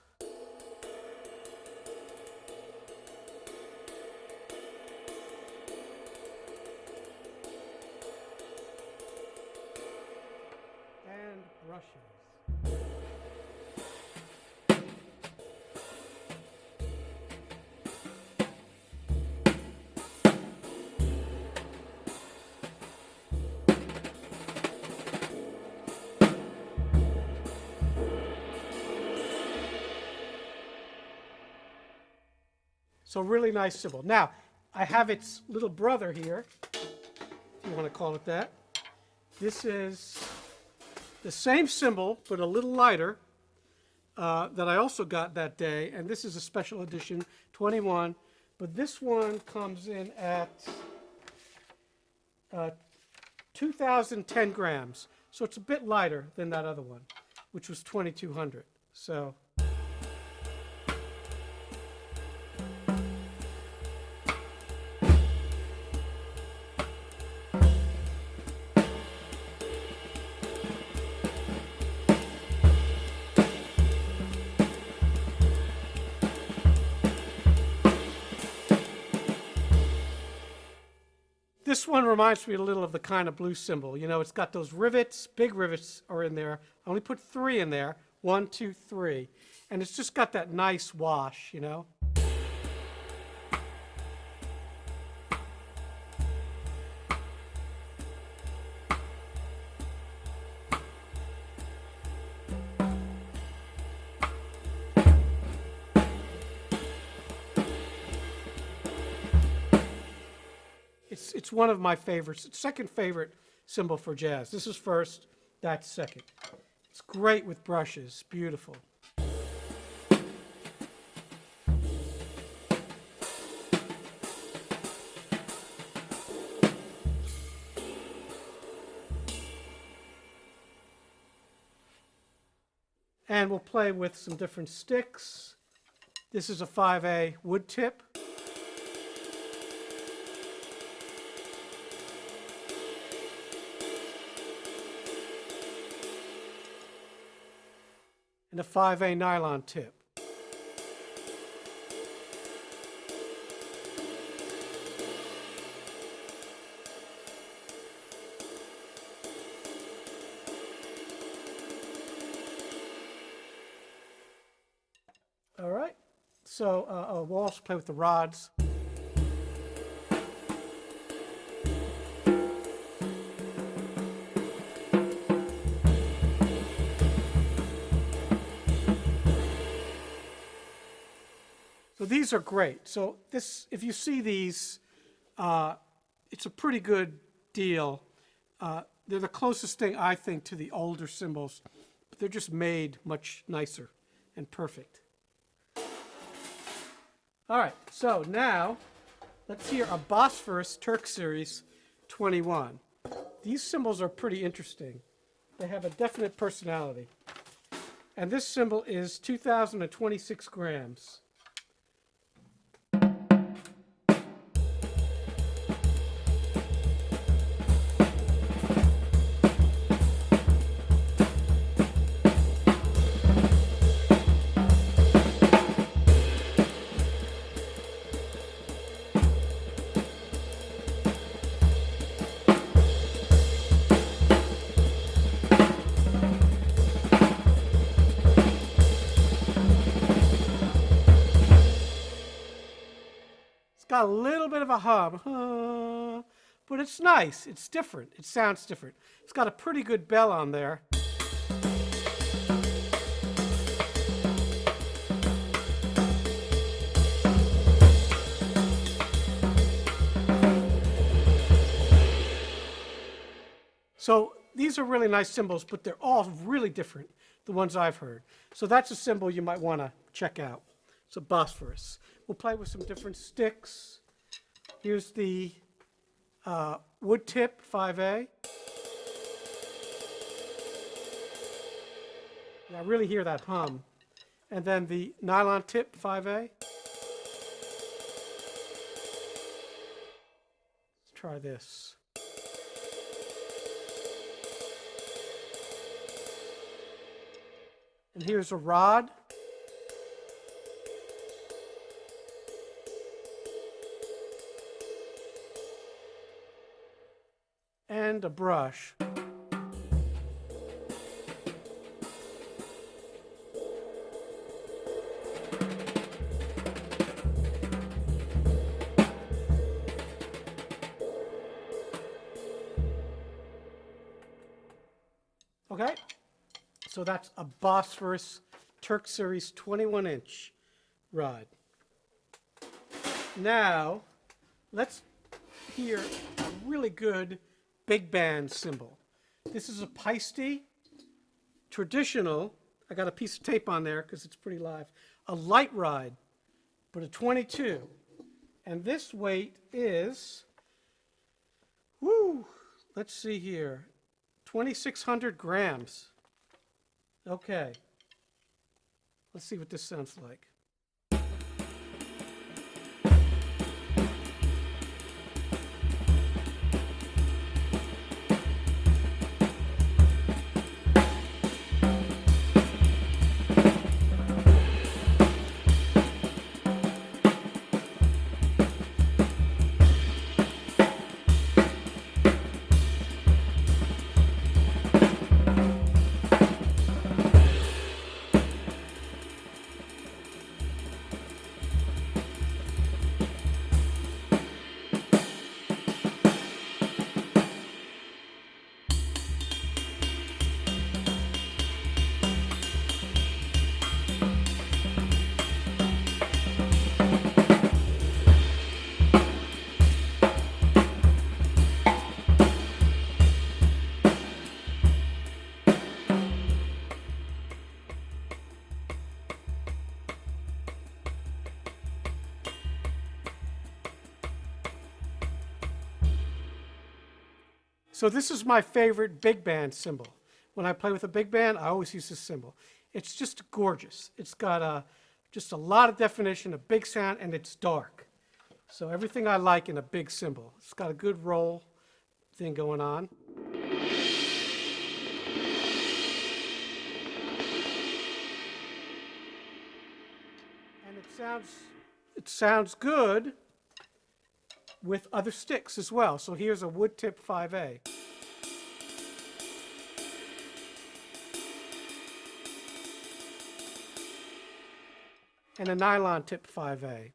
Speaker 1: And brushes. So really nice cymbal. Now, I have its little brother here, if you want to call it that. This is the same cymbal, but a little lighter, that I also got that day. And this is a special edition, 21. But this one comes in at 2,010 grams. So it's a bit lighter than that other one, which was 2,200. So this one reminds me a little of the kind of blues cymbal. You know, it's got those rivets, big rivets are in there. I only put 3 in there, 1, 2, 3. And it's just got that nice wash, you know. It's one of my favorites. It's second favorite cymbal for jazz. This is first, that's second. It's great with brushes, beautiful. And we'll play with some different sticks. This is a 5A wood tip. And a 5A nylon tip. All right, so we'll also play with the rods. So these are great. So this, if you see these, it's a pretty good deal. They're the closest thing, I think, to the older cymbals, but they're just made much nicer and perfect. All right, so now let's hear a Bosphorus Turk Series 21. These cymbals are pretty interesting. They have a definite personality. And this cymbal is 2,026 grams. got a little bit of a hum, but it's nice. It's different. It sounds different. It's got a pretty good bell on there. So these are really nice cymbals, but they're all really different, the ones I've heard. So that's a cymbal you might want to check out. It's a Bosphorus. We'll play with some different sticks. Here's the wood tip 5A. Yeah, I really hear that hum. And then the nylon tip 5A. Let's try this. And here's a rod. And a brush. Okay, so that's a Bosphorus Turk Series 21-inch rod. Now, let's hear a really good big band cymbal. This is a Paiste, traditional. I got a piece of tape on there because it's pretty live. A light ride, but a 22. And this weight is, let's see here, 2,600 grams. Okay. Let's see what this sounds like. So this is my favorite big band cymbal. When I play with a big band, I always use this cymbal. It's just gorgeous. It's got just a lot of definition, a big sound, and it's dark. So everything I like in a big cymbal. It's got a good roll thing going on. And it sounds good with other sticks as well. So here's a wood tip 5A. And a nylon tip 5A.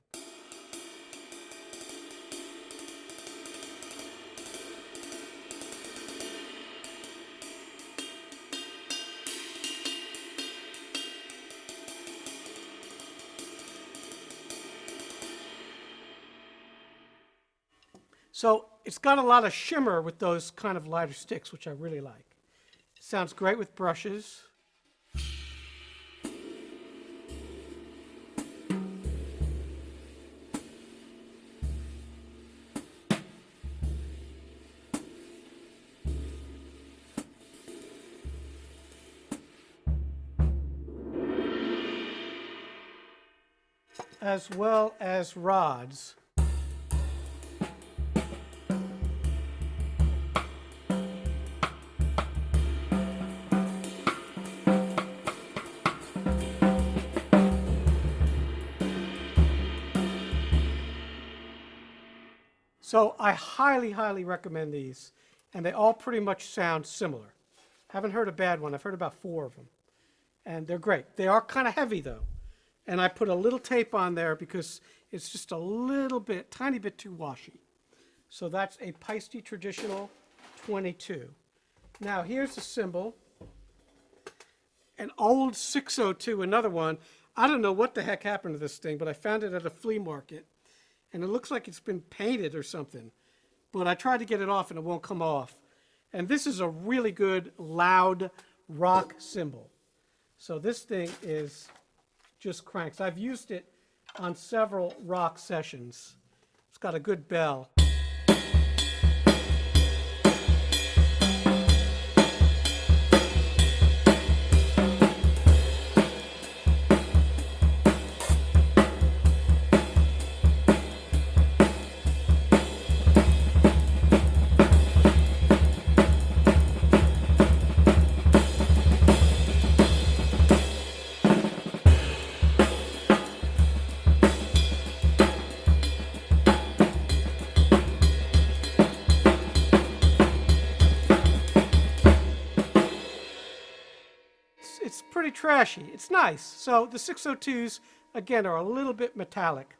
Speaker 1: So it's got a lot of shimmer with those kind of lighter sticks, which I really like. It sounds great with brushes. As well as rods. So I highly, highly recommend these, and they all pretty much sound similar. Haven't heard a bad one. I've heard about 4 of them, and they're great. They are kind of heavy, though, And I put a little tape on there because it's just a little bit, tiny bit too washy. So that's a Paiste Traditional 22. Now here's the cymbal. An old 602, another one. I don't know what the heck happened to this thing, but I found it at a flea market. And it looks like it's been painted or something. But I tried to get it off and it won't come off. And this is a really good, loud rock cymbal. So this thing is just cranks. I've used it on several rock sessions. It's got a good bell. It's pretty trashy. It's nice. So the 602s, again, are a little bit metallic.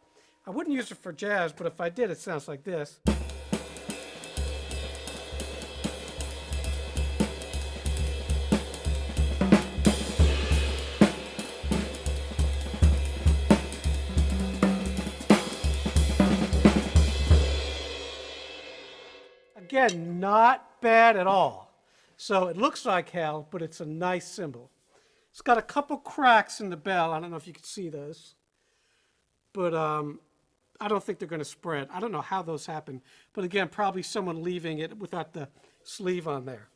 Speaker 1: I wouldn't use it for jazz, but if I did, it sounds like this. Again, not bad at all. So it looks like hell, but it's a nice cymbal. It's got a couple cracks in the bell. I don't know if you can see those. But I don't think they're going to spread. I don't know how those happen. But again, probably someone leaving it without the sleeve on there.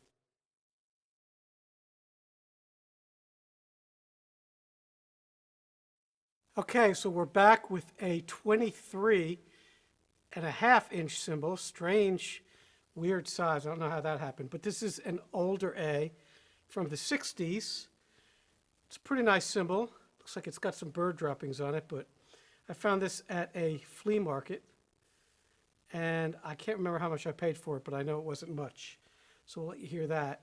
Speaker 1: Okay, so we're back with a 23.5-inch cymbal. Strange, weird size. I don't know how that happened. But this is an older A from the 60s. It's a pretty nice cymbal. Looks like it's got some bird droppings on it, but I found this at a flea market, and I can't remember how much I paid for it, but I know it wasn't much. So we'll let you hear that.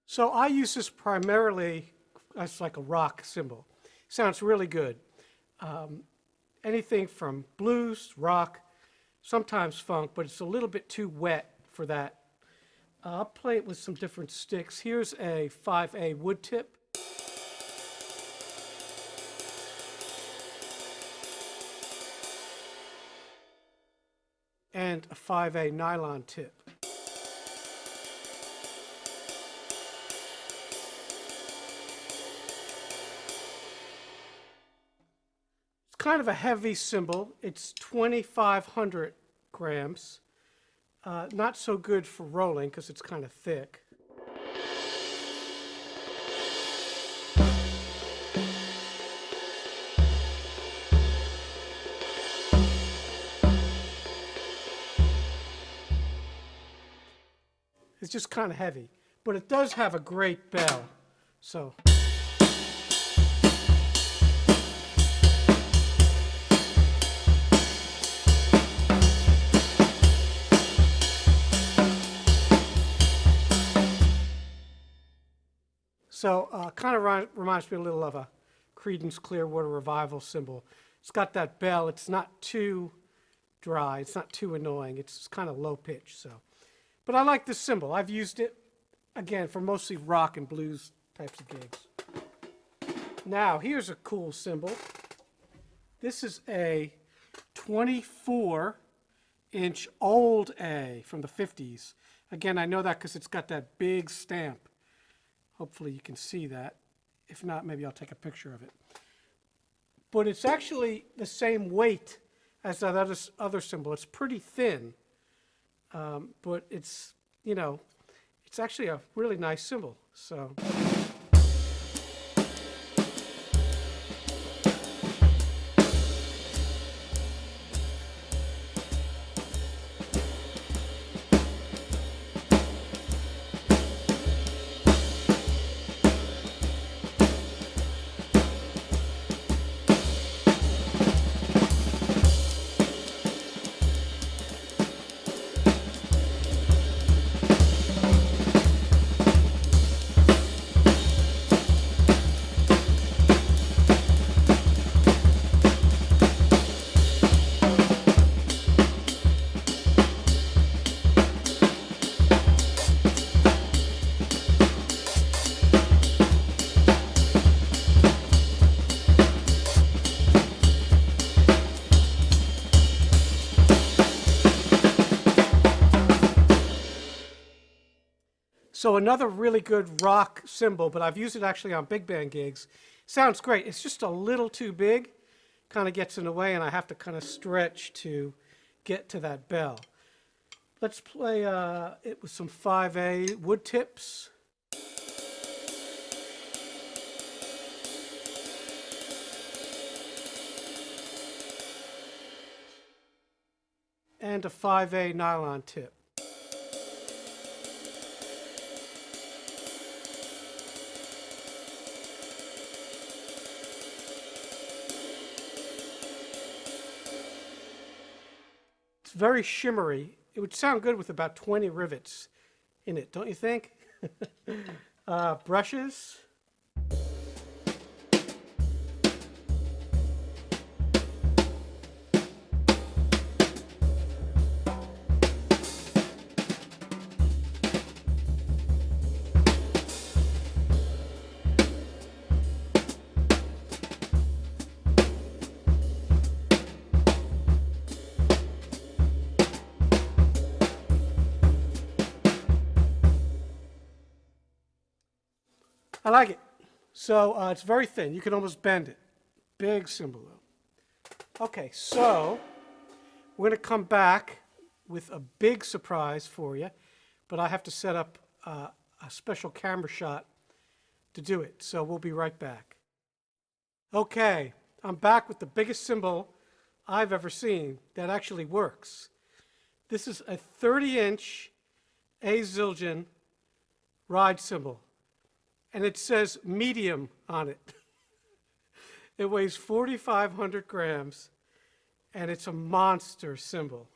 Speaker 1: So I use this primarily as like a rock cymbal. Sounds really good. Anything from blues, rock, sometimes funk, but it's a little bit too wet for that. I'll play it with some different sticks. Here's a 5A wood tip. And a 5A nylon tip. Kind of a heavy cymbal. It's 2,500 grams. Not so good for rolling because it's kind of thick. It's just kind of heavy, but it does have a great bell. So. So kind of reminds me a little of a Creedence Clearwater Revival cymbal. It's got that bell. It's not too dry. It's not too annoying. It's kind of low pitch. So, but I like this cymbal. I've used it, again, for mostly rock and blues types of gigs. Now, here's a cool cymbal. This is a 24-inch old A from the 50s. Again, I know that because it's got that big stamp. Hopefully you can see that. If not, maybe I'll take a picture of it. But it's actually the same weight as that other cymbal. It's pretty thin, but it's, you know, it's actually a really nice cymbal. So. So another really good rock cymbal, but I've used it actually on big band gigs. Sounds great. It's just a little too big, kind of gets in the way, and I have to kind of stretch to get to that bell. Let's play it with some 5A wood tips. And a 5A nylon tip. It's very shimmery. It would sound good with about 20 rivets in it, don't you think? Brushes. I like it. So it's very thin. You can almost bend it. Big cymbal though. Okay, so we're going to come back with a big surprise for you, but I have to set up a special camera shot to do it. So we'll be right back. Okay, I'm back with the biggest cymbal I've ever seen that actually works. This is a 30-inch A Zildjian ride cymbal. And it says medium on it. It weighs 4,500 grams, and it's a monster cymbal.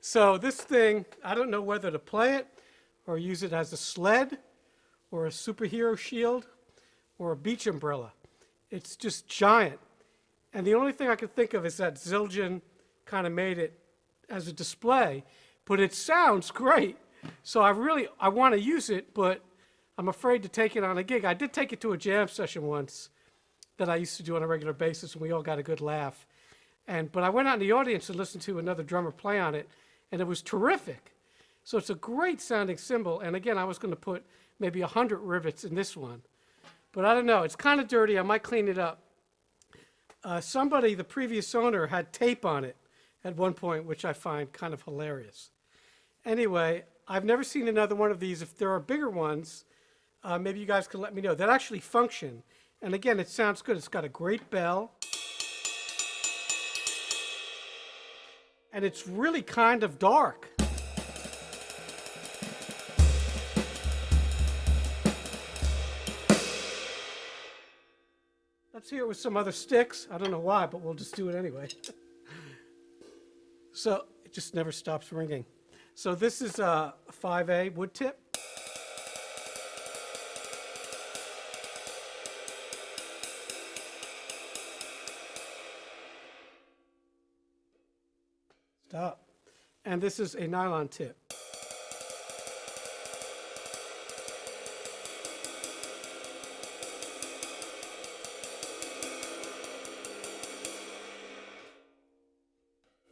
Speaker 1: So this thing, I don't know whether to play it or use it as a sled or a superhero shield or a beach umbrella. It's just giant. And the only thing I can think of is that Zildjian kind of made it as a display, but it sounds great. So I want to use it, but I'm afraid to take it on a gig. I did take it to a jam session once that I used to do on a regular basis, and we all got a good laugh. But I went out in the audience and listened to another drummer play on it, and it was terrific. So it's a great sounding cymbal. And again, I was going to put maybe 100 rivets in this one. But I don't know. It's kind of dirty. I might clean it up. Somebody, the previous owner, had tape on it at one point, which I find kind of hilarious. Anyway, I've never seen another one of these. If there are bigger ones, maybe you guys can let me know. That actually function. And again, it sounds good. It's got a great bell. And it's really kind of dark. Let's hear it with some other sticks. I don't know why, but we'll just do it anyway. So it just never stops ringing. So this is a 5A wood tip. Stop. And this is a nylon tip.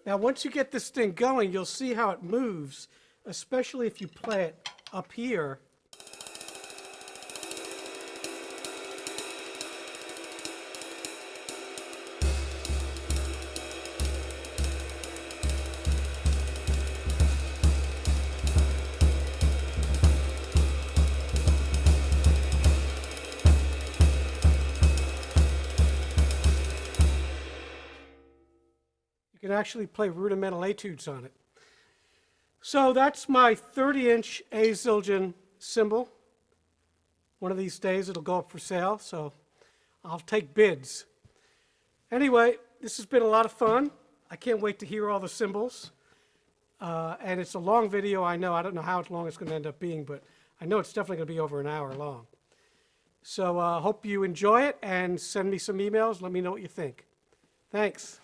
Speaker 1: Now, once you get this thing going, you'll see how it moves, especially if you play it up here. You can actually play rudimental etudes on it. So that's my 30-inch A Zildjian cymbal. One of these days it'll go up for sale, so I'll take bids. Anyway, this has been a lot of fun. I can't wait to hear all the cymbals. And it's a long video, I know. I don't know how long it's going to end up being, but I know it's definitely going to be over an hour long. So hope you enjoy it, and send me some emails. Let me know what you think. Thanks.